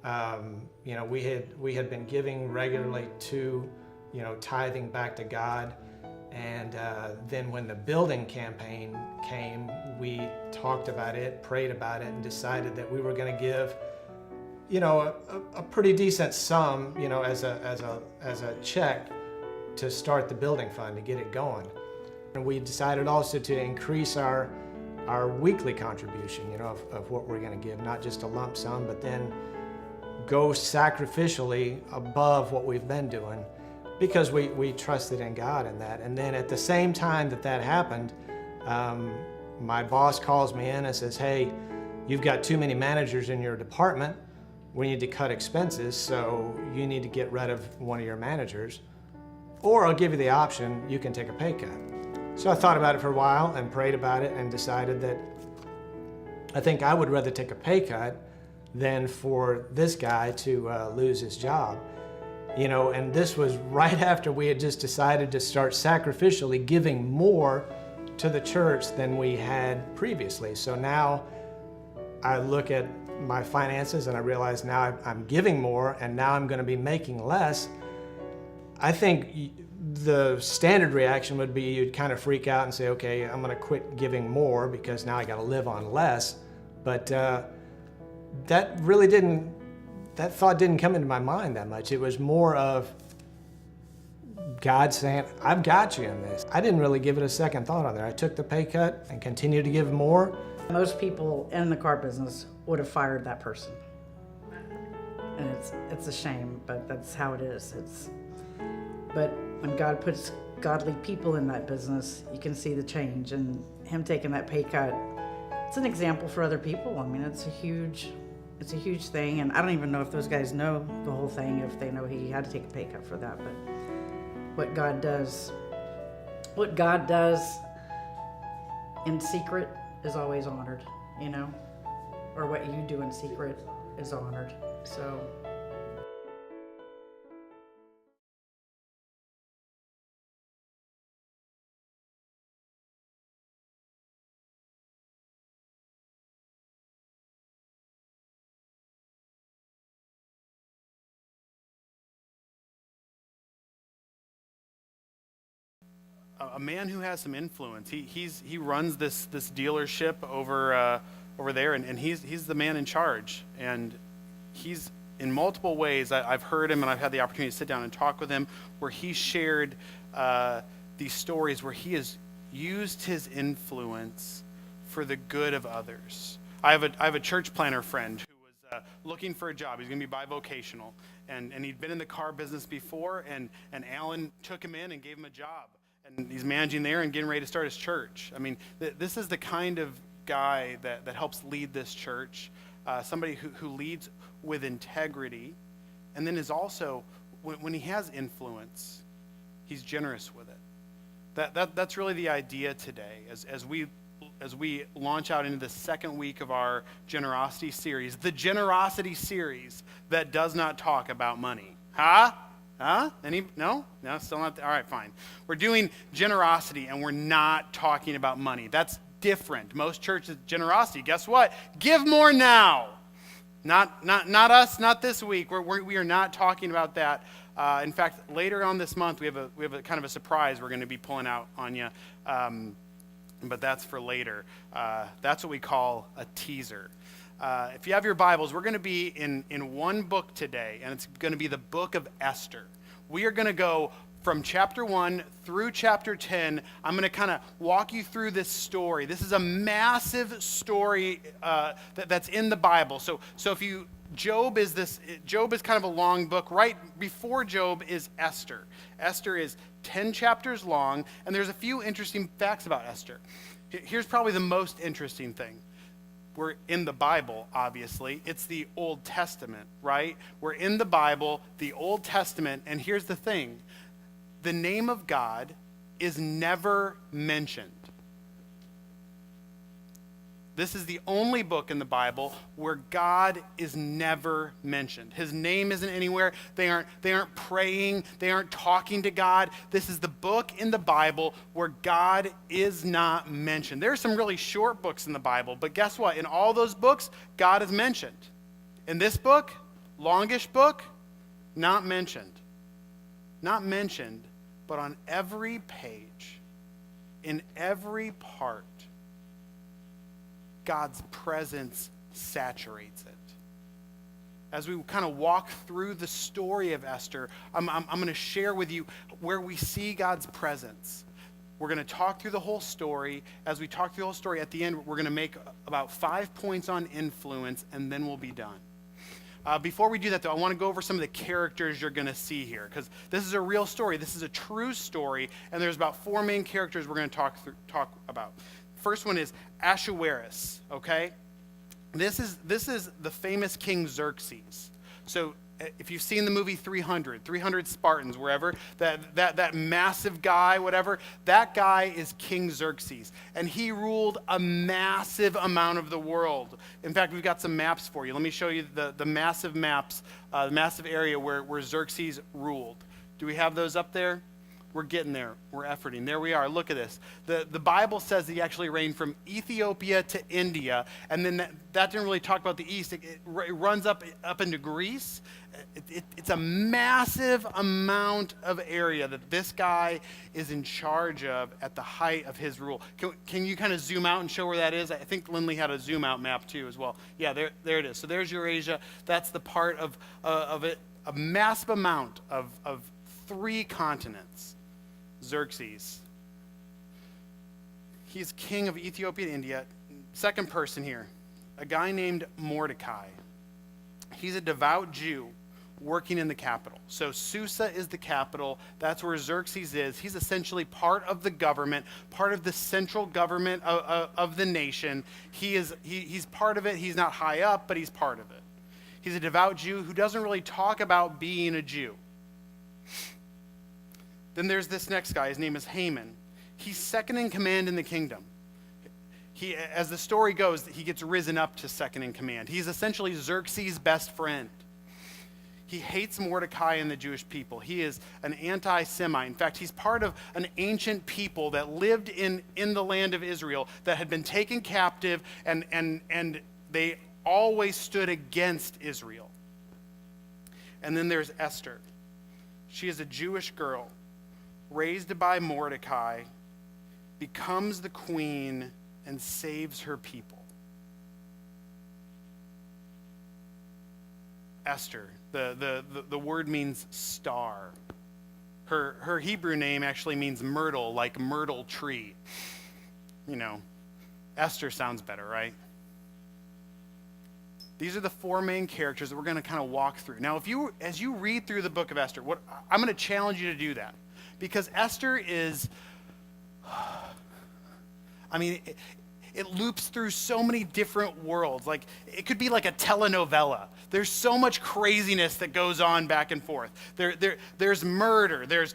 We had been giving regularly to, tithing back to God. And then when the building campaign came, we talked about it, prayed about it, and decided that we were going to give, a pretty decent sum, as a check to start the building fund, to get it going. And we decided also to increase our weekly contribution, of what we're going to give, not just a lump sum, but then go sacrificially above what we've been doing, because we trusted in God in that. And then at the same time that happened, my boss calls me in and says, "Hey, you've got too many managers in your department. We need to cut expenses, so you need to get rid of one of your managers, or I'll give you the option, you can take a pay cut." So I thought about it for a while and prayed about it and decided that I think I would rather take a pay cut than for this guy to lose his job. And this was right after we had just decided to start sacrificially giving more to the church than we had previously. So now I look at my finances and I realize now I'm giving more and now I'm going to be making less. I think the standard reaction would be you'd kind of freak out and say, okay, I'm going to quit giving more because now I got to live on less. But that thought didn't come into my mind that much. It was more of God saying, I've got you in this. I didn't really give it a second thought on there. I took the pay cut and continued to give more. Most people in the car business would have fired that person. And it's a shame, but that's how it is. But when God puts godly people in that business, you can see the change. And him taking that pay cut, it's an example for other people. I mean, it's a huge thing, and I don't even know if those guys know the whole thing, if they know he had to take a pay cut for that. But what God does in secret is always honored, or what you do in secret is honored. So a man who has some influence. He runs this dealership over there, and he's the man in charge. And he's in multiple ways. I've heard him, and I've had the opportunity to sit down and talk with him, where he shared these stories where he has used his influence for the good of others. I have a church planner friend who was looking for a job. He's going to be bivocational, and he'd been in the car business before, and Alan took him in and gave him a job. And he's managing there and getting ready to start his church. I mean, this is the kind of guy that helps lead this church, somebody who leads with integrity, and then is also, when he has influence, he's generous with it. That's really the idea today, as we launch out into the second week of our generosity series, the generosity series that does not talk about money. Huh? No, still not. All right, fine. We're doing generosity, and we're not talking about money. That's different. Most churches, generosity, guess what? Give more now. Not us, not this week. We are not talking about that. In fact, later on this month, we have a kind of a surprise we're going to be pulling out on you. But that's for later. That's what we call a teaser. If you have your Bibles, we're going to be in one book today, and it's going to be the book of Esther. We are going to go from chapter 1 through chapter 10. I'm going to kind of walk you through this story. This is a massive story that's in the Bible. So if you Job is kind of a long book. Right before Job is Esther. Esther is 10 chapters long, and there's a few interesting facts about Esther. Here's probably the most interesting thing. We're in the Bible, obviously. It's the Old Testament, right? We're in the Bible, the Old Testament, and here's the thing. The name of God is never mentioned. This is the only book in the Bible where God is never mentioned. His name isn't anywhere. They aren't praying. They aren't talking to God. This is the book in the Bible where God is not mentioned. There are some really short books in the Bible, but guess what? In all those books, God is mentioned. In this book, Longish book, not mentioned. Not mentioned, but on every page, in every part, God's presence saturates it. As we kind of walk through the story of Esther, I'm going to share with you where we see God's presence. We're going to talk through the whole story. As we talk through the whole story, at the end, we're going to make about 5 points on influence, and then we'll be done. Before we do that, though, I want to go over some of the characters you're going to see here, because this is a real story. This is a true story, and there's about 4 main characters we're going to talk about. First one is Ahasuerus, okay? This is the famous King Xerxes. So if you've seen the movie 300 Spartans, wherever, that massive guy, whatever, that guy is King Xerxes. And he ruled a massive amount of the world. In fact, we've got some maps for you. Let me show you the massive maps, the massive area where Xerxes ruled. Do we have those up there? We're getting there. We're efforting. There we are. Look at this. The Bible says he actually reigned from Ethiopia to India, and then that didn't really talk about the east. It runs up into Greece. It's a massive amount of area that this guy is in charge of at the height of his rule. Can you kind of zoom out and show where that is? I think Lindley had a zoom out map too as well. Yeah, there it is. So there's Eurasia. That's the part of it, a massive amount of 3 continents. Xerxes. He's king of Ethiopia and India. Second person here, a guy named Mordecai. He's a devout Jew working in the capital. So Susa is the capital. That's where Xerxes is. He's essentially part of the government, part of the central government of the nation. He's part of it. He's not high up, but he's part of it. He's a devout Jew who doesn't really talk about being a Jew. Then there's this next guy. His name is Haman. He's second in command in the kingdom. As the story goes, he gets risen up to second in command. He's essentially Xerxes' best friend. He hates Mordecai and the Jewish people. He is an anti-Semite. In fact, he's part of an ancient people that lived in the land of Israel that had been taken captive, and they always stood against Israel. And then there's Esther. She is a Jewish girl, raised by Mordecai, becomes the queen, and saves her people. Esther, the word means star. Her Hebrew name actually means myrtle, like myrtle tree. You know, Esther sounds better, right? These are the 4 main characters that we're going to kind of walk through. Now, as you read through the book of Esther, I'm going to challenge you to do that. Because Esther is, I mean, it loops through so many different worlds. Like, it could be like a telenovela. There's so much craziness that goes on back and forth. There's murder. There's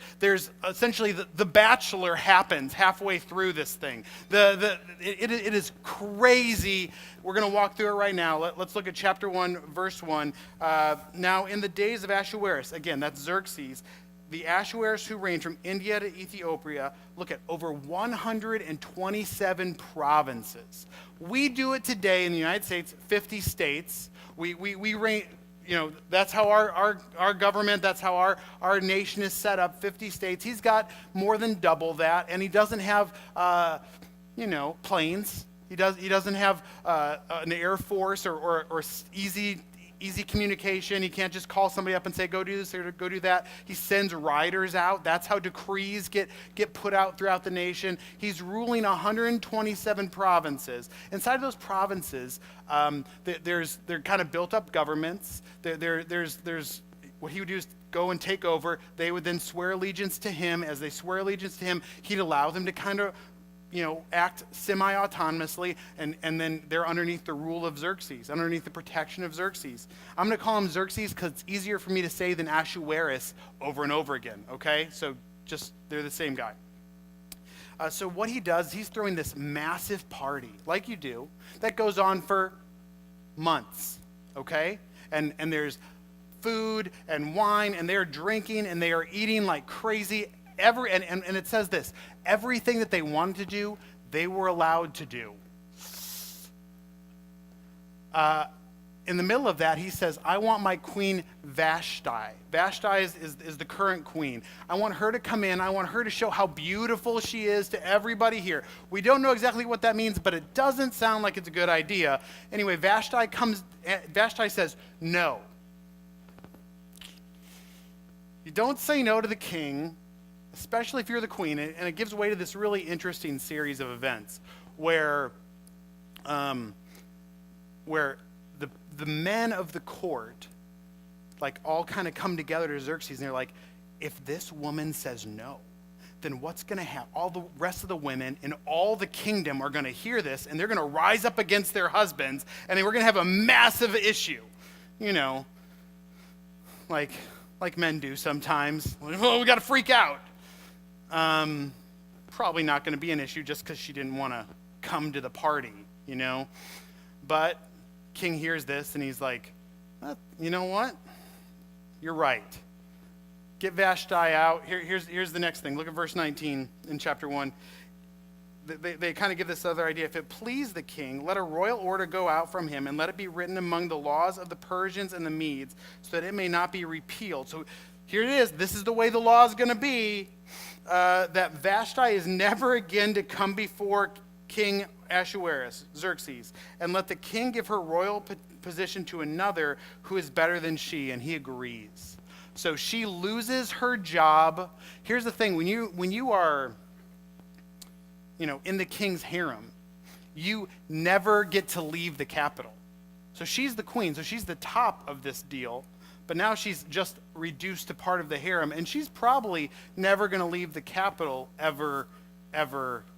essentially the Bachelor happens halfway through this thing. It is crazy. We're going to walk through it right now. Let's look at chapter 1, verse 1. Now, in the days of Ahasuerus, again, that's Xerxes, the Ahasuerus who reigned from India to Ethiopia, look at over 127 provinces. We do it today in the United States, 50 states. We reign, you know, that's how our government, that's how our nation is set up, 50 states. He's got more than double that, and he doesn't have, planes. He doesn't have an air force or easy communication. He can't just call somebody up and say, go do this or go do that. He sends riders out. That's how decrees get put out throughout the nation. He's ruling 127 provinces. Inside of those provinces, they're kind of built up governments. There's what he would do is go and take over. They would then swear allegiance to him. As they swear allegiance to him, he'd allow them to kind of act semi-autonomously, and then they're underneath the rule of Xerxes, underneath the protection of Xerxes. I'm going to call him Xerxes because it's easier for me to say than Ahasuerus over and over again, okay? So just, they're the same guy. So what he does, he's throwing this massive party, like you do, that goes on for months, okay? And there's food and wine, and they're drinking, and they are eating like crazy. And it says this, everything that they wanted to do, they were allowed to do. in the middle of that, he says, I want my queen Vashti. Vashti is the current queen. I want her to come in. I want her to show how beautiful she is to everybody here. We don't know exactly what that means, but it doesn't sound like it's a good idea. Anyway, Vashti says, no. You don't say no to the king, especially if you're the queen. And it gives way to this really interesting series of events where the men of the court like all kind of come together to Xerxes, and they're like, if this woman says no, then what's going to happen? All the rest of the women in all the kingdom are going to hear this, and they're going to rise up against their husbands, and then we're going to have a massive issue, you know, like men do sometimes. Oh, we got to freak out. Probably not going to be an issue just because she didn't want to come to the party, you know. But king hears this, and he's like, you know what? You're right. Get Vashti out. Here's the next thing. Look at verse 19 in chapter 1. They kind of give this other idea. If it please the king, let a royal order go out from him, and let it be written among the laws of the Persians and the Medes, so that it may not be repealed. So here it is. This is the way the law is going to be, that Vashti is never again to come before King Ahasuerus, Xerxes, and let the king give her royal position to another who is better than she, and he agrees. So she loses her job. Here's the thing, when you are, you know, in the king's harem, you never get to leave the capital. So she's the queen, so she's the top of this deal, but now she's just reduced to part of the harem, and she's probably never going to leave the capital ever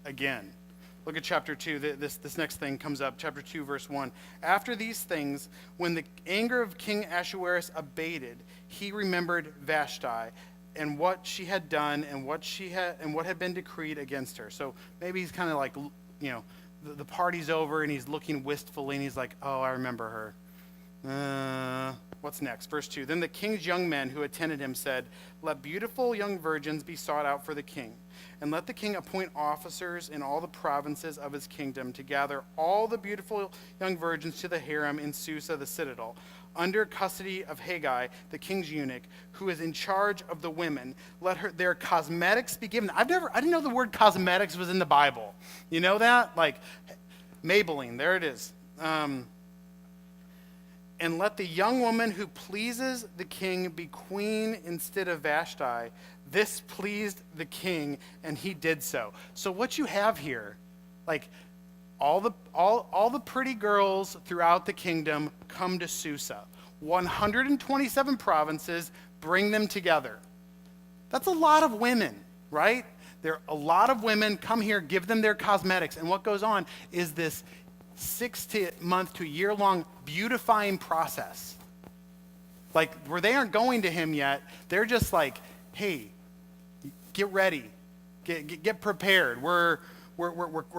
again. Look at chapter 2. This next thing comes up. Chapter 2, verse 1. After these things, when the anger of King Ahasuerus abated, he remembered Vashti and what she had done and what had been decreed against her. So maybe he's kind of like, you know, the party's over and he's looking wistfully and he's like, oh, I remember her. What's next? Verse 2. Then the king's young men who attended him said, let beautiful young virgins be sought out for the king. And let the king appoint officers in all the provinces of his kingdom to gather all the beautiful young virgins to the harem in Susa, the citadel, under custody of Haggai, the king's eunuch, who is in charge of the women. Let their cosmetics be given. I didn't know the word cosmetics was in the Bible. You know that? Like Maybelline, there it is. And let the young woman who pleases the king be queen instead of Vashti. This pleased the king, and he did so. So what you have here, like all the pretty girls throughout the kingdom come to Susa. 127 provinces, bring them together. That's a lot of women, right? There are a lot of women come here, give them their cosmetics, and what goes on is this 6 month to year-long beautifying process. Like, where they aren't going to him yet, they're just like, hey, get ready, get prepared. We're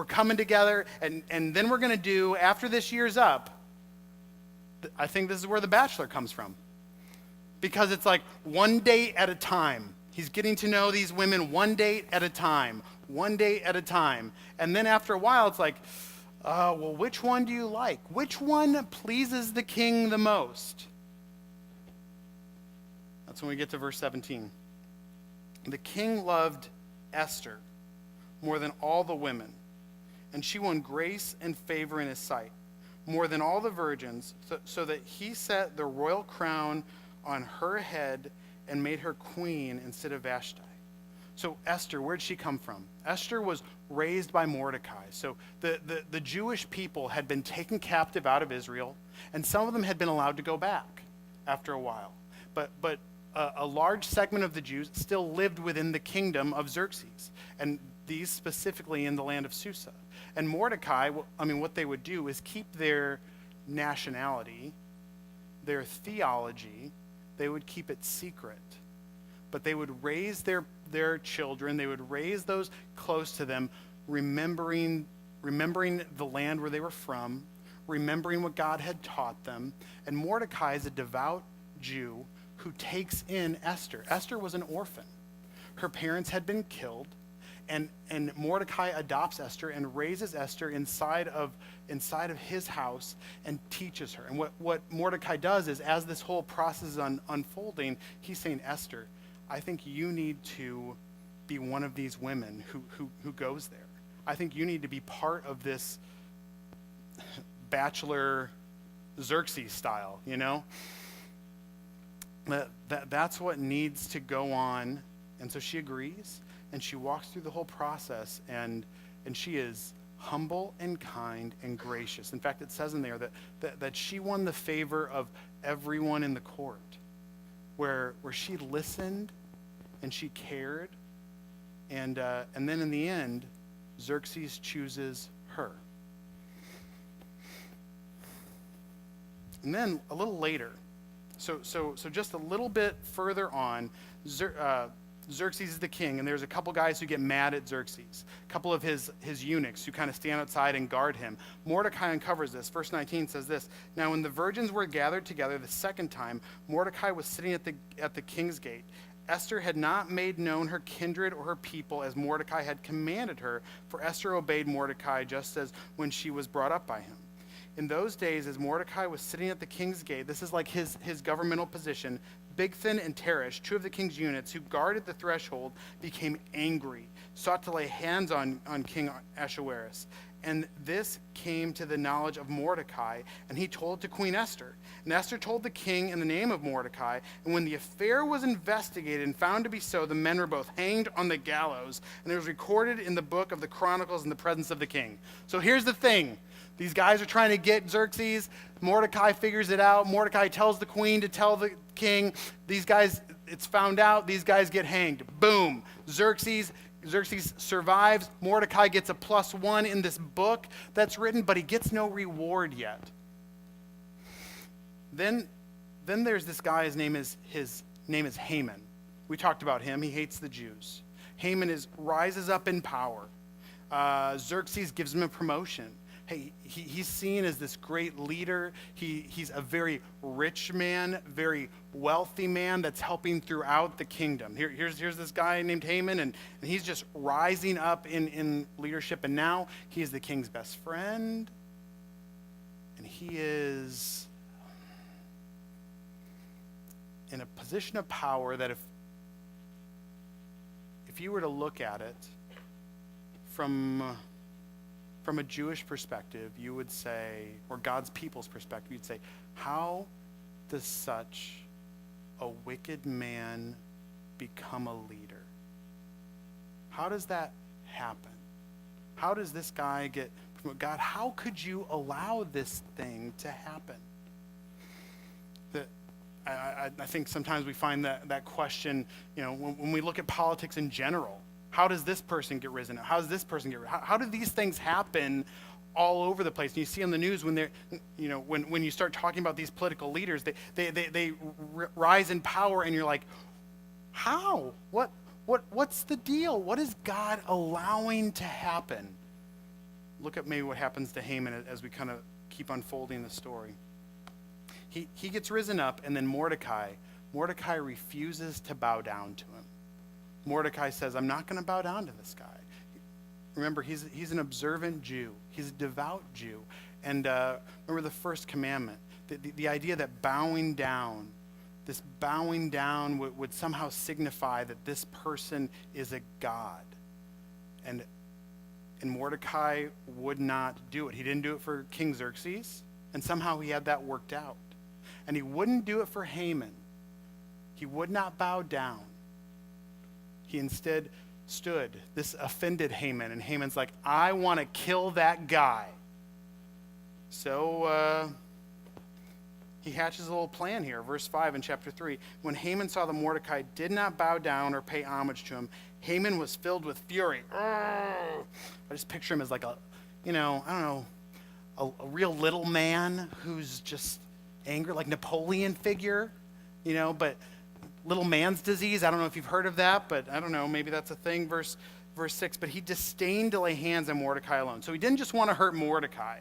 coming together, and then we're going to do, after this year's up, I think this is where The Bachelor comes from. Because it's like one date at a time. He's getting to know these women one date at a time. And then after a while, it's like, well, which one do you like? Which one pleases the king the most? That's when we get to verse 17. The king loved Esther more than all the women, and she won grace and favor in his sight, more than all the virgins, so that he set the royal crown on her head and made her queen instead of Vashti. So Esther, where'd she come from? Esther was raised by Mordecai. So the Jewish people had been taken captive out of Israel, and some of them had been allowed to go back after a while. But a large segment of the Jews still lived within the kingdom of Xerxes, and these specifically in the land of Susa. And Mordecai, what they would do is keep their nationality, their theology, they would keep it secret. But they would raise their children, they would raise those close to them, remembering the land where they were from, remembering what God had taught them. And Mordecai is a devout Jew who takes in Esther. Esther was an orphan. Her parents had been killed, And Mordecai adopts Esther and raises Esther inside of his house and teaches her. And what Mordecai does is, as this whole process is unfolding, he's saying, Esther, I think you need to be one of these women who goes there. I think you need to be part of this bachelor Xerxes style, you know? That's what needs to go on. And so she agrees, and she walks through the whole process, and she is humble and kind and gracious. In fact, it says in there that she won the favor of everyone in the court, where she listened and she cared, and then in the end, Xerxes chooses her. And then a little later, so just a little bit further on, Xerxes is the king, and there's a couple guys who get mad at Xerxes, a couple of his eunuchs who kind of stand outside and guard him. Mordecai uncovers this. Verse 19 says this: Now when the virgins were gathered together the second time, Mordecai was sitting at the king's gate. Esther had not made known her kindred or her people as Mordecai had commanded her, for Esther obeyed Mordecai just as when she was brought up by him. In those days, as Mordecai was sitting at the king's gate, this is like his governmental position, Bigthan and Teresh, two of the king's units who guarded the threshold, became angry, sought to lay hands on King Ahasuerus. And this came to the knowledge of Mordecai, and he told to Queen Esther. And Esther told the king in the name of Mordecai, and when the affair was investigated and found to be so, the men were both hanged on the gallows, and it was recorded in the book of the Chronicles in the presence of the king. So here's the thing. These guys are trying to get Xerxes. Mordecai figures it out. Mordecai tells the queen to tell the king. These guys, it's found out. These guys get hanged. Boom. Xerxes survives. Mordecai gets a +1 in this book that's written, but he gets no reward yet. Then there's this guy. His name is Haman. We talked about him. He hates the Jews. Haman rises up in power. Xerxes gives him a promotion. Hey, he's seen as this great leader. He's a very rich man, very wealthy man that's helping throughout the kingdom. Here's this guy named Haman, and he's just rising up in leadership. And now he is the king's best friend. And he is in a position of power that if you were to look at it from a Jewish perspective, you would say, or God's people's perspective, you'd say, how does such a wicked man become a leader? How does that happen? How does this guy get promoted? God, how could you allow this thing to happen? I think sometimes we find that question, when we look at politics in general. How does this person get risen? How does this person get risen? How do these things happen all over the place? And you see on the news when they're, when you start talking about these political leaders, they rise in power, and you're like, how? What's the deal? What is God allowing to happen? Look at maybe what happens to Haman as we kind of keep unfolding the story. He gets risen up, and then Mordecai refuses to bow down to him. Mordecai says, I'm not going to bow down to this guy. Remember, he's an observant Jew. He's a devout Jew. And remember the first commandment, the idea that bowing down would somehow signify that this person is a god. And Mordecai would not do it. He didn't do it for King Xerxes, and somehow he had that worked out. And he wouldn't do it for Haman. He would not bow down. He instead stood. This offended Haman, and Haman's like, I want to kill that guy. So he hatches a little plan here. Verse 5 in chapter 3. When Haman saw that Mordecai did not bow down or pay homage to him, Haman was filled with fury. I just picture him as like a real little man who's just angry, like Napoleon figure, but little man's disease. I don't know if you've heard of that, but I don't know, maybe that's a thing. Verse 6, but he disdained to lay hands on Mordecai alone. So he didn't just want to hurt Mordecai.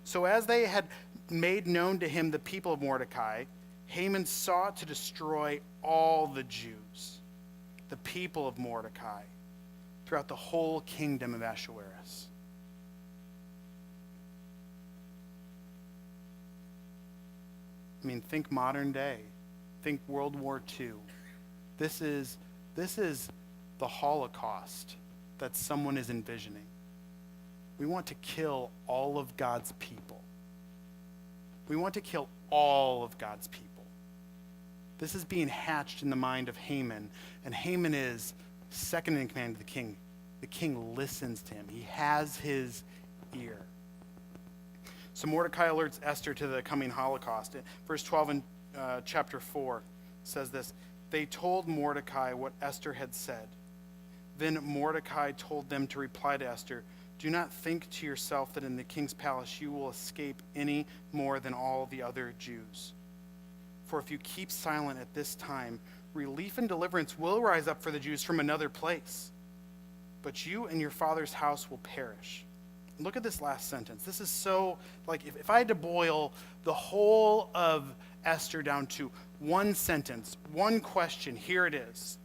So as they had made known to him the people of Mordecai, Haman sought to destroy all the Jews, the people of Mordecai. throughout the whole kingdom of Ahasuerus. I mean, think modern day. Think World War II. This is the Holocaust that someone is envisioning. We want to kill all of God's people. We want to kill all of God's people. This is being hatched in the mind of Haman, and Haman is second in command to the king. The king listens to him. He has his ear. So Mordecai alerts Esther to the coming Holocaust. Verse 12 in chapter 4 says this: they told Mordecai what Esther had said. Then Mordecai told them to reply to Esther, do not think to yourself that in the king's palace you will escape any more than all the other Jews. For if you keep silent at this time, relief and deliverance will rise up for the Jews from another place. But you and your father's house will perish. Look at this last sentence. This is so, like, if I had to boil the whole of Esther down to one sentence, one question, here it is.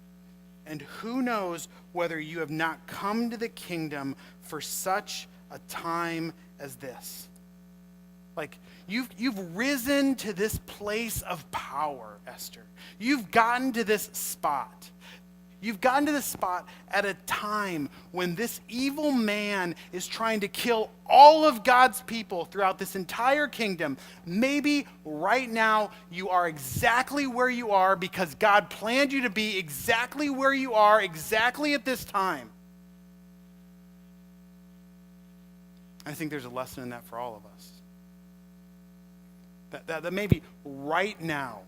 And who knows whether you have not come to the kingdom for such a time as this? Like, you've risen to this place of power, Esther. You've gotten to this spot. You've gotten to this spot at a time when this evil man is trying to kill all of God's people throughout this entire kingdom. Maybe right now you are exactly where you are because God planned you to be exactly where you are, exactly at this time. I think there's a lesson in that for all of us. That maybe right now,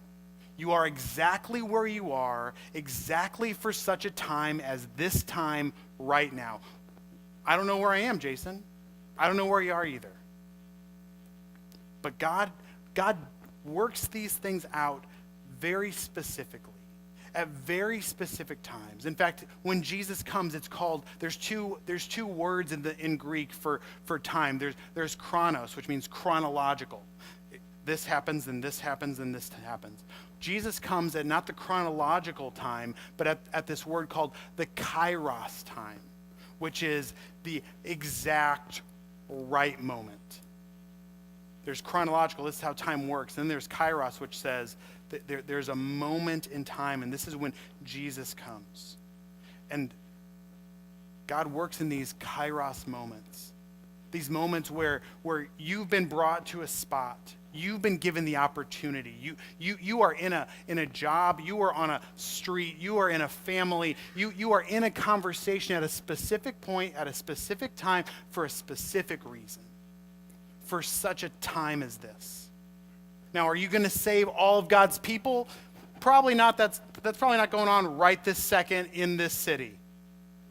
you are exactly where you are, exactly for such a time as this time right now. I don't know where I am, Jason. I don't know where you are either. But God works these things out very specifically, at very specific times. In fact, when Jesus comes, it's called, there's two words in Greek for time. There's chronos, which means chronological. This happens, and this happens, and this happens. Jesus comes at not the chronological time, but at this word called the kairos time, which is the exact right moment. There's chronological, this is how time works. And then there's kairos, which says that there's a moment in time, and this is when Jesus comes. And God works in these kairos moments, these moments where you've been brought to a spot. You've been given the opportunity. You are in a job. You are on a street. You are in a family. You are in a conversation at a specific point, at a specific time, for a specific reason. For such a time as this. Now, are you going to save all of God's people? Probably not. That's probably not going on right this second in this city.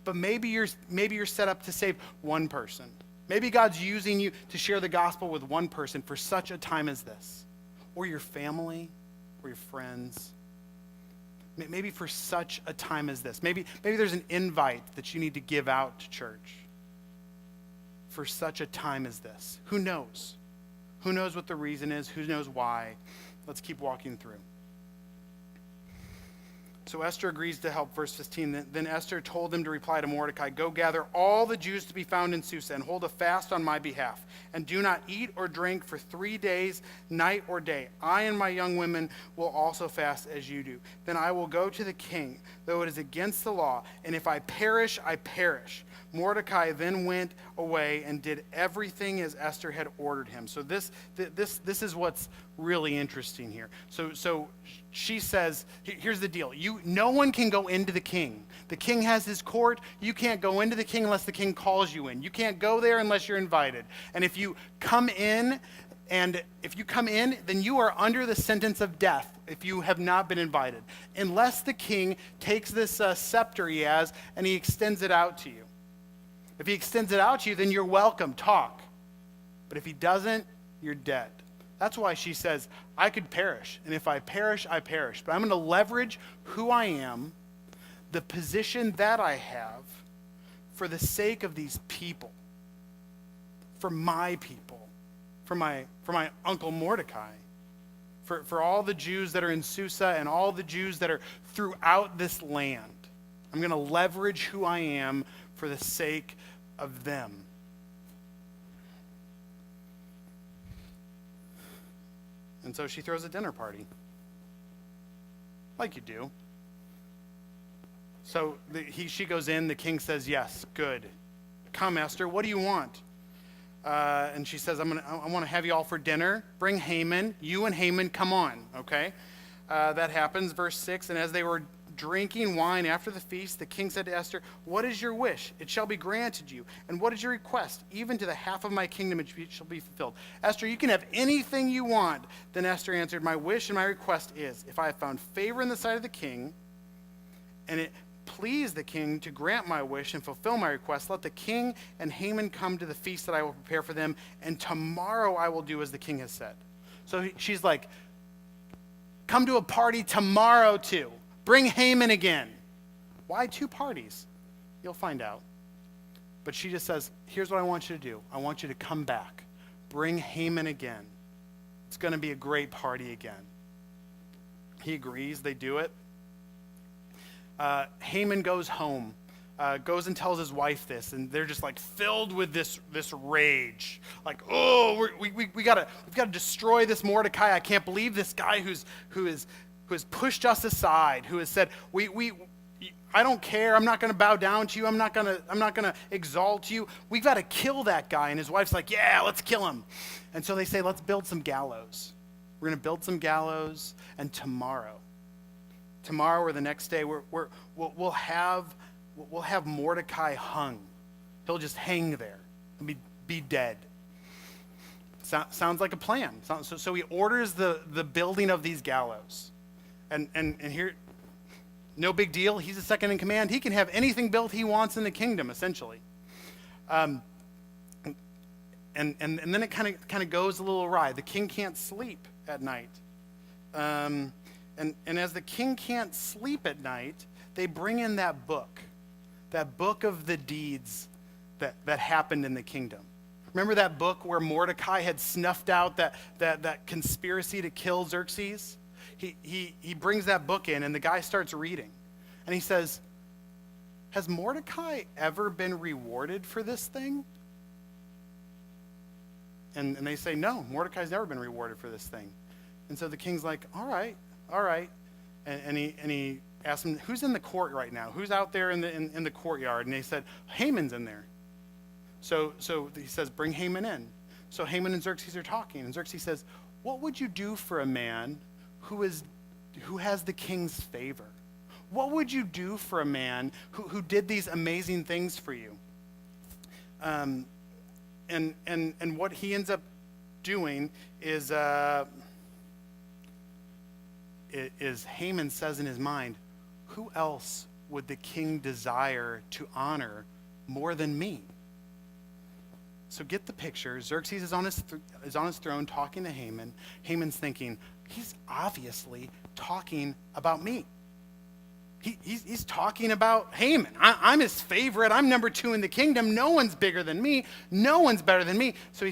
But maybe you're set up to save one person. Maybe God's using you to share the gospel with one person for such a time as this. Or your family, or your friends. Maybe for such a time as this. Maybe there's an invite that you need to give out to church. For such a time as this. Who knows? Who knows what the reason is? Who knows why? Let's keep walking through. So Esther agrees to help, verse 15. Then Esther told them to reply to Mordecai, go gather all the Jews to be found in Susa and hold a fast on my behalf. And do not eat or drink for 3 days, night or day. I and my young women will also fast as you do. Then I will go to the king, though it is against the law. And if I perish, I perish. Mordecai then went away and did everything as Esther had ordered him. So this is what's really interesting here. So she says, here's the deal. No one can go into the king. The king has his court. You can't go into the king unless the king calls you in. You can't go there unless you're invited. And if you come in, then you are under the sentence of death if you have not been invited, unless the king takes this scepter he has and he extends it out to you. If he extends it out to you, then you're welcome, talk. But if he doesn't, you're dead. That's why she says, I could perish, and if I perish, I perish. But I'm going to leverage who I am, the position that I have, for the sake of these people, for my people, for my uncle Mordecai, for all the Jews that are in Susa and all the Jews that are throughout this land. I'm going to leverage who I am for the sake of them. And so she throws a dinner party. Like you do. So she goes in, the king says, yes, good. Come, Esther, what do you want? And she says, I want to have you all for dinner. Bring Haman. You and Haman, come on, okay? That happens, verse 6. And as they were drinking wine after the feast, the king said to Esther, what is your wish? It shall be granted you. And what is your request? Even to the half of my kingdom it shall be fulfilled. Esther, you can have anything you want. Then Esther answered, my wish and my request is, if I have found favor in the sight of the king, and it please the king to grant my wish and fulfill my request, let the king and Haman come to the feast that I will prepare for them, and tomorrow I will do as the king has said. So she's like, come to a party tomorrow too. Bring Haman again. Why 2 parties? You'll find out. But she just says, here's what I want you to do. I want you to come back. Bring Haman again. It's going to be a great party again. He agrees. They do it. Haman goes home, goes and tells his wife this, and they're just like filled with this rage. Like, oh, we've got to destroy this Mordecai. I can't believe this guy who has pushed us aside, who has said, I don't care. I'm not going to bow down to you. I'm not going to exalt you. We've got to kill that guy. And his wife's like, yeah, let's kill him. And so they say, let's build some gallows. We're going to build some gallows, and tomorrow or the next day, we'll have Mordecai hung. He'll just hang there and be dead. Sounds like a plan. So he orders the building of these gallows. And here, no big deal. He's the second in command. He can have anything built he wants in the kingdom, essentially. And then it kind of goes a little awry. The king can't sleep at night. And as the king can't sleep at night, they bring in that book of the deeds that happened in the kingdom. Remember that book where Mordecai had snuffed out that conspiracy to kill Xerxes? He brings that book in, and the guy starts reading. And he says, has Mordecai ever been rewarded for this thing? And they say, no, Mordecai's never been rewarded for this thing. And so the king's like, all right. And he asked him, who's in the court right now? Who's out there in the courtyard? And they said, Haman's in there. So he says, bring Haman in. So Haman and Xerxes are talking, and Xerxes says, what would you do for a man who has the king's favor? What would you do for a man who did these amazing things for you? And what he ends up doing is Haman says in his mind, who else would the king desire to honor more than me? So get the picture. Xerxes is on his throne talking to Haman. Haman's thinking, he's obviously talking about me. He's talking about Haman. I'm his favorite. I'm number 2 in the kingdom. No one's bigger than me. No one's better than me. So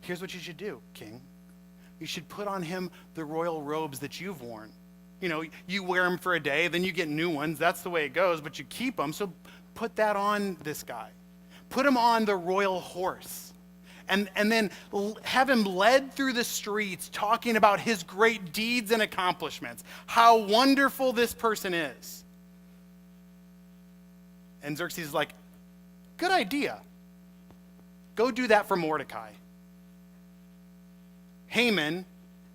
here's what you should do, king. You should put on him the royal robes that you've worn. You know, you wear them for a day, then you get new ones. That's the way it goes, but you keep them. So put that on this guy. Put him on the royal horse. And then have him led through the streets talking about his great deeds and accomplishments. How wonderful this person is. And Xerxes is like, good idea. Go do that for Mordecai. Haman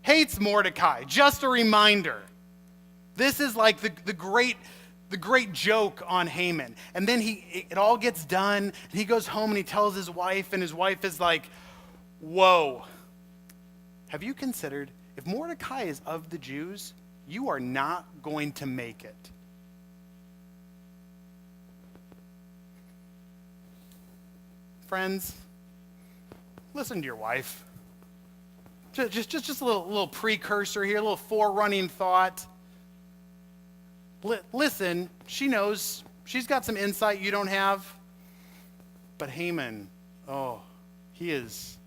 hates Mordecai. Just a reminder. This is like the great joke on Haman. And then it all gets done, and he goes home and he tells his wife, and his wife is like, whoa. Have you considered, if Mordecai is of the Jews, you are not going to make it. Friends, listen to your wife. Just a little precursor here, a little forerunning thought. Listen, she knows. She's got some insight you don't have. But Haman, he is.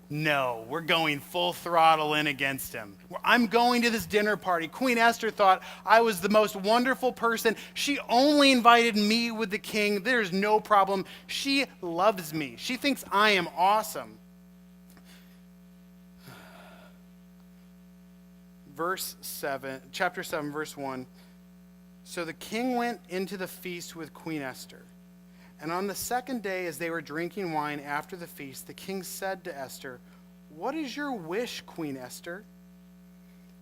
No, we're going full throttle in against him. I'm going to this dinner party. Queen Esther thought I was the most wonderful person. She only invited me with the king. There's no problem. She loves me. She thinks I am awesome. Chapter 7, verse 1. So the king went into the feast with Queen Esther. And on the second day, as they were drinking wine after the feast, the king said to Esther, "What is your wish, Queen Esther?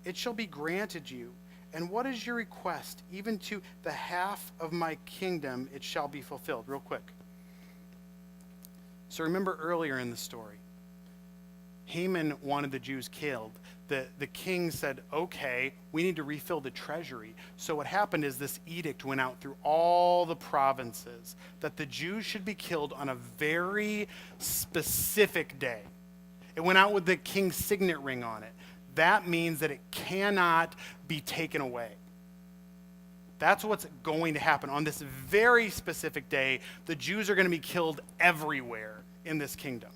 It shall be granted you. And what is your request? Even to the half of my kingdom it shall be fulfilled." Real quick. So remember earlier in the story, Haman wanted the Jews killed. The king said, okay, we need to refill the treasury. So what happened is this edict went out through all the provinces that the Jews should be killed on a very specific day. It went out with the king's signet ring on it. That means that it cannot be taken away. That's what's going to happen. On this very specific day, the Jews are going to be killed everywhere in this kingdom.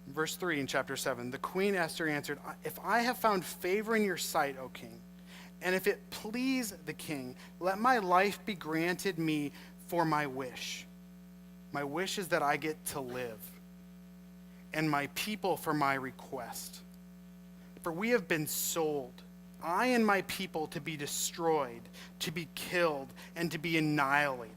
Verse 3 in chapter 7, the Queen Esther answered, "If I have found favor in your sight, O king, and if it please the king, let my life be granted me for my wish. My wish is that I get to live, and my people for my request. For we have been sold, I and my people, to be destroyed, to be killed, and to be annihilated.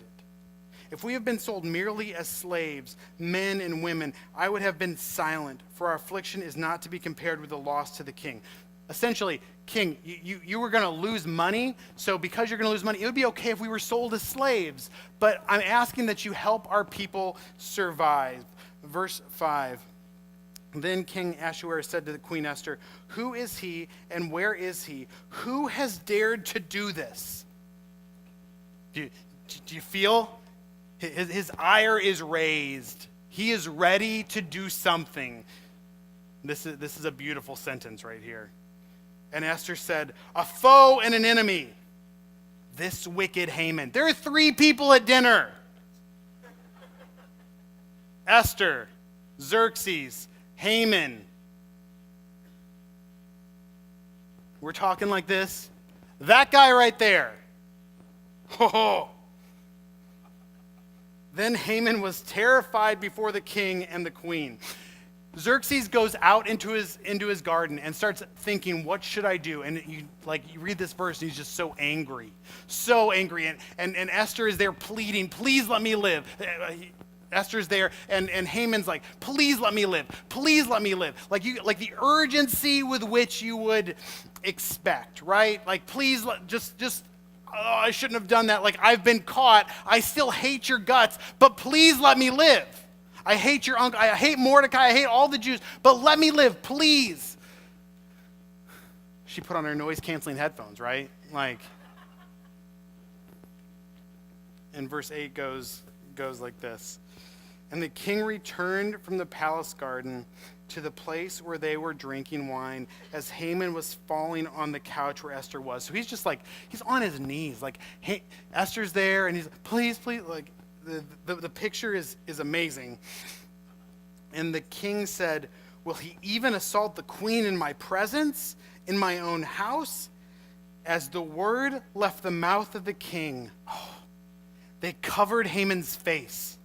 If we have been sold merely as slaves, men and women, I would have been silent, for our affliction is not to be compared with the loss to the king." Essentially, king, you were going to lose money, so because you're going to lose money, it would be okay if we were sold as slaves, but I'm asking that you help our people survive. Verse 5, then King Ahasuerus said to the Queen Esther, "Who is he and where is he? Who has dared to do this?" Do you feel? His ire is raised. He is ready to do something. This is a beautiful sentence right here. And Esther said, "A foe and an enemy, this wicked Haman." There are 3 people at dinner. Esther, Xerxes, Haman. We're talking like this. That guy right there. Ho. Then Haman was terrified before the king and the queen. Xerxes goes out into his garden and starts thinking, what should I do? And you read this verse and he's just so angry. And Esther is there pleading, please let me live. Esther's there and Haman's like, please let me live. Please let me live. Like the urgency with which you would expect, right? Like, please just oh, I shouldn't have done that. Like, I've been caught. I still hate your guts, but please let me live. I hate your uncle. I hate Mordecai. I hate all the Jews, but let me live, please. She put on her noise-canceling headphones, right? Like, and verse 8 goes like this. And the king returned from the palace garden to the place where they were drinking wine as Haman was falling on the couch where Esther was. So he's just like, he's on his knees. Like, hey, Esther's there, and he's like, please, like, the picture is amazing. And the king said, will he even assault the queen in my presence, in my own house? As the word left the mouth of the king, they covered Haman's face.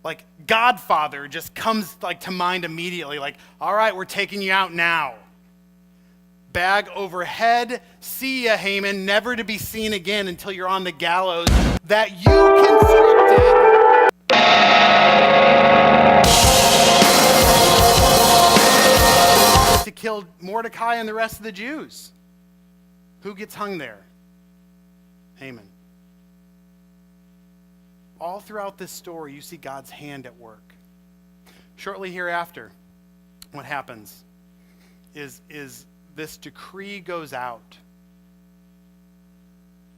Like, Godfather just comes to mind immediately. Like, all right, we're taking you out now. Bag overhead. See ya, Haman, never to be seen again until you're on the gallows that you constructed to kill Mordecai and the rest of the Jews. Who gets hung there? Haman. All throughout this story, you see God's hand at work. Shortly hereafter, what happens is this decree goes out.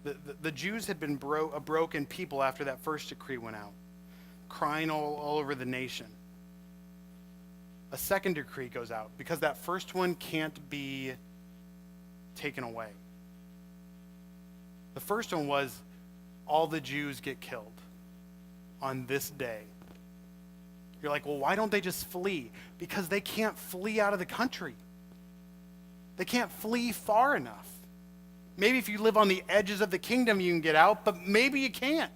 The Jews had been a broken people after that first decree went out, crying all over the nation. A second decree goes out because that first one can't be taken away. The first one was all the Jews get killed on this day. You're like, well, why don't they just flee? Because they can't flee out of the country. They can't flee far enough. Maybe if you live on the edges of the kingdom, you can get out, but maybe you can't.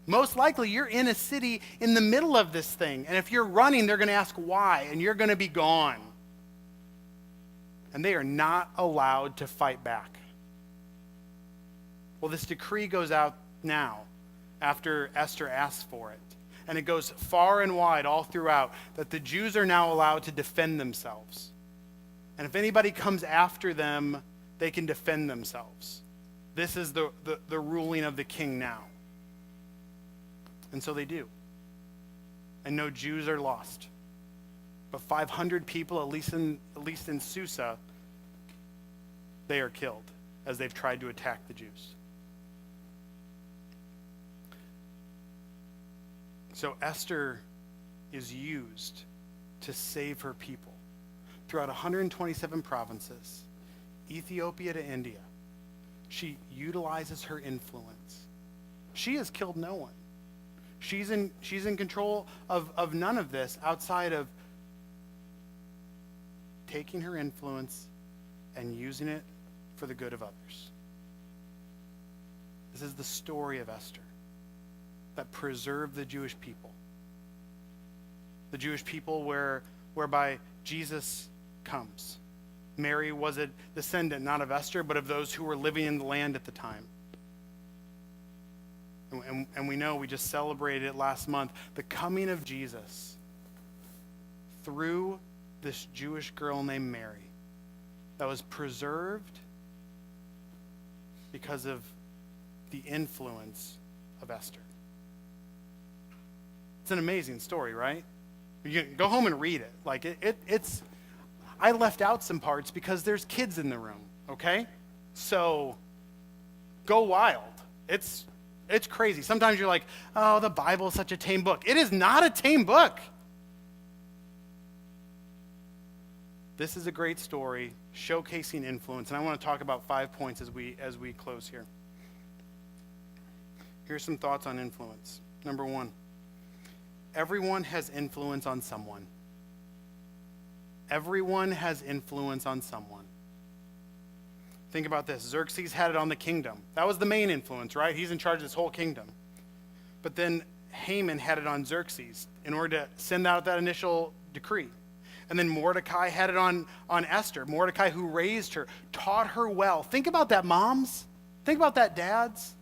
Most likely, you're in a city in the middle of this thing, and if you're running, they're going to ask why, and you're going to be gone. And they are not allowed to fight back. Well, this decree goes out now, after Esther asks for it. And it goes far and wide all throughout that the Jews are now allowed to defend themselves. And if anybody comes after them, they can defend themselves. This is the ruling of the king now. And so they do. And no Jews are lost. But 500 people, at least in Susa, they are killed as they've tried to attack the Jews. So Esther is used to save her people throughout 127 provinces, Ethiopia to India. She utilizes her influence. She has killed no one. She's in control of none of this outside of taking her influence and using it for the good of others. This is the story of Esther that preserved the Jewish people. The Jewish people whereby Jesus comes. Mary was a descendant not of Esther, but of those who were living in the land at the time. And we know, we just celebrated it last month, the coming of Jesus through this Jewish girl named Mary that was preserved because of the influence of Esther. It's an amazing story, right? You can go home and read it. Like it's I left out some parts because there's kids in the room, okay? So go wild. It's crazy. Sometimes you're like, oh, the Bible is such a tame book. It is not a tame book. This is a great story showcasing influence, and I want to talk about 5 points as we close here. Here's some thoughts on influence. Number 1, everyone has influence on someone. Everyone has influence on someone. Think about this. Xerxes had it on the kingdom. That was the main influence, right? He's in charge of this whole kingdom. But then Haman had it on Xerxes in order to send out that initial decree. And then Mordecai had it on Esther. Mordecai, who raised her, taught her well. Think about that, moms. Think about that, dads.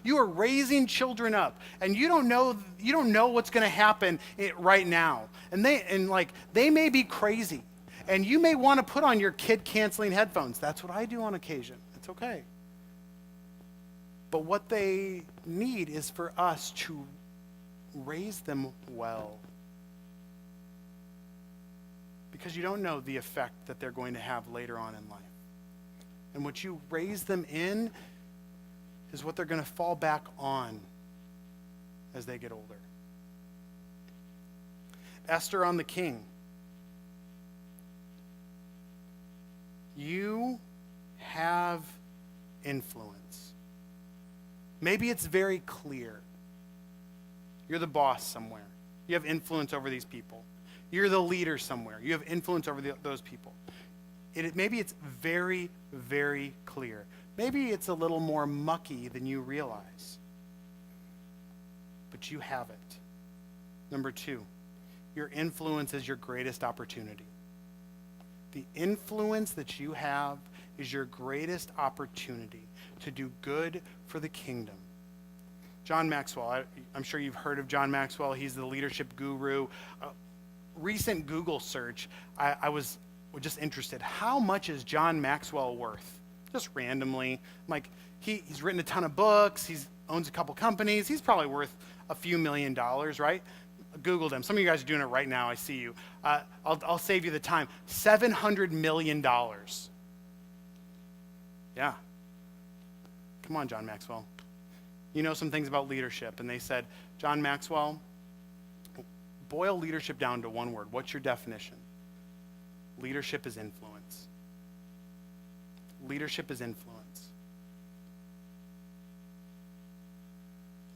You are raising children up, and you don't know what's going to happen right now. And they may be crazy, and you may want to put on your kid canceling headphones. That's what I do on occasion. It's okay. But what they need is for us to raise them well. Because you don't know the effect that they're going to have later on in life. And what you raise them in is what they're going to fall back on as they get older. Esther on the king. You have influence. Maybe it's very clear. You're the boss somewhere. You have influence over these people. You're the leader somewhere. You have influence over those people. Maybe it's very, very clear. Maybe it's a little more mucky than you realize. But you have it. Number 2, your influence is your greatest opportunity. The influence that you have is your greatest opportunity to do good for the kingdom. John Maxwell, I'm sure you've heard of John Maxwell. He's the leadership guru. Recent Google search, I was just interested. How much is John Maxwell worth? Just randomly. Like, he's written a ton of books. He owns a couple companies. He's probably worth a few $1 million, right? Googled him. Some of you guys are doing it right now. I see you. I'll save you the time. $700 million. Yeah. Come on, John Maxwell. You know some things about leadership. And they said, John Maxwell, boil leadership down to one word. What's your definition? Leadership is influence. Leadership is influence.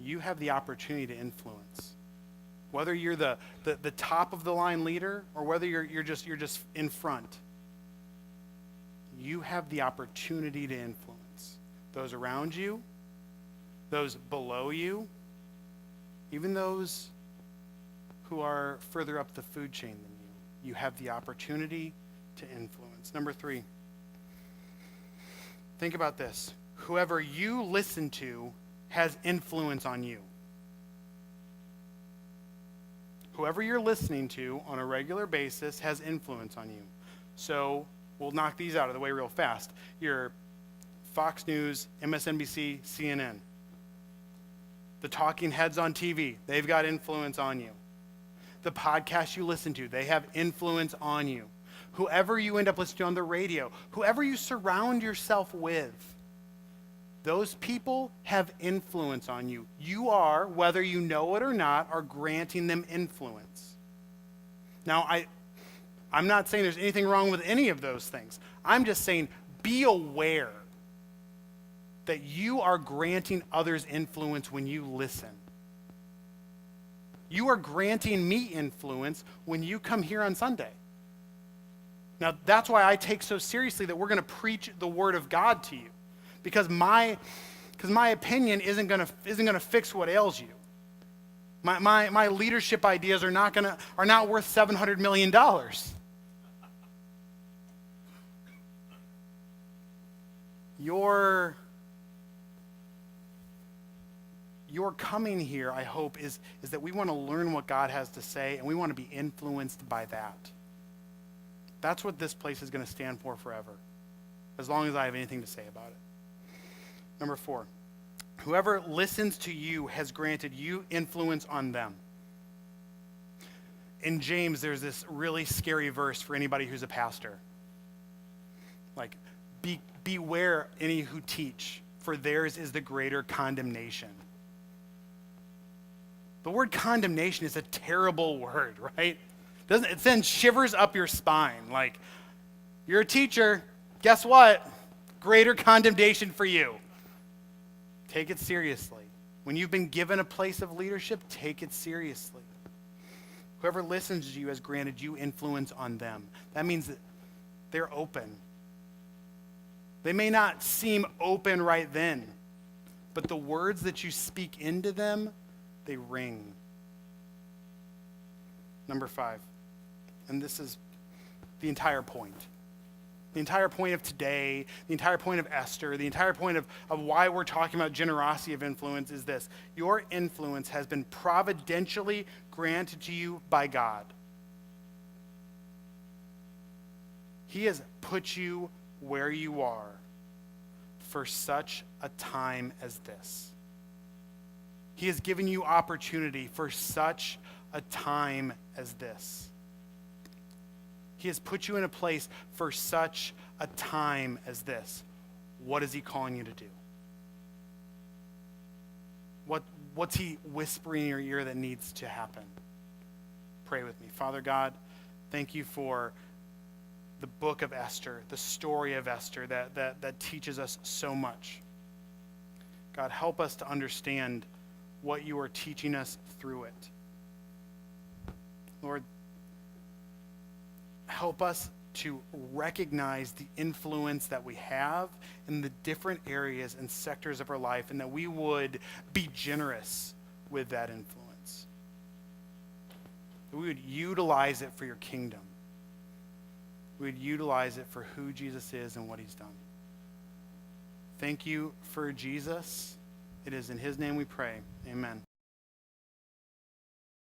You have the opportunity to influence. Whether you're the top of the line leader or whether you're just in front, you have the opportunity to influence those around you, those below you, even those who are further up the food chain than you. You have the opportunity to influence. Number 3, think about this. Whoever you listen to has influence on you. Whoever you're listening to on a regular basis has influence on you. So we'll knock these out of the way real fast. Your Fox News, MSNBC, CNN. The talking heads on TV, they've got influence on you. The podcasts you listen to, they have influence on you. Whoever you end up listening to on the radio, whoever you surround yourself with, those people have influence on you. You are, whether you know it or not, are granting them influence. Now, I'm not saying there's anything wrong with any of those things. I'm just saying be aware that you are granting others influence when you listen. You are granting me influence when you come here on Sunday. Now, that's why I take so seriously that we're going to preach the Word of God to you. Because my opinion isn't going to fix what ails you. My leadership ideas are not worth $700 million. Your coming here, I hope, is that we want to learn what God has to say, and we want to be influenced by that. That's what this place is going to stand for forever, as long as I have anything to say about it. Number 4, whoever listens to you has granted you influence on them. In James, there's this really scary verse for anybody who's a pastor. Like, beware any who teach, for theirs is the greater condemnation. The word condemnation is a terrible word, right? It sends shivers up your spine. Like, you're a teacher, guess what? Greater condemnation for you. Take it seriously. When you've been given a place of leadership, take it seriously. Whoever listens to you has granted you influence on them. That means that they're open. They may not seem open right then, but the words that you speak into them, they ring. Number 5, and this is the entire point. The entire point of today, the entire point of Esther, the entire point of why we're talking about generosity of influence is this. Your influence has been providentially granted to you by God. He has put you where you are for such a time as this. He has given you opportunity for such a time as this. He has put you in a place for such a time as this. What is he calling you to do? What's he whispering in your ear that needs to happen? Pray with me. Father God, thank you for the book of Esther, the story of Esther that teaches us so much. God, help us to understand what you are teaching us through it. Lord, help us to recognize the influence that we have in the different areas and sectors of our life, and that we would be generous with that influence. That we would utilize it for your kingdom. We would utilize it for who Jesus is and what he's done. Thank you for Jesus. It is in his name we pray. Amen.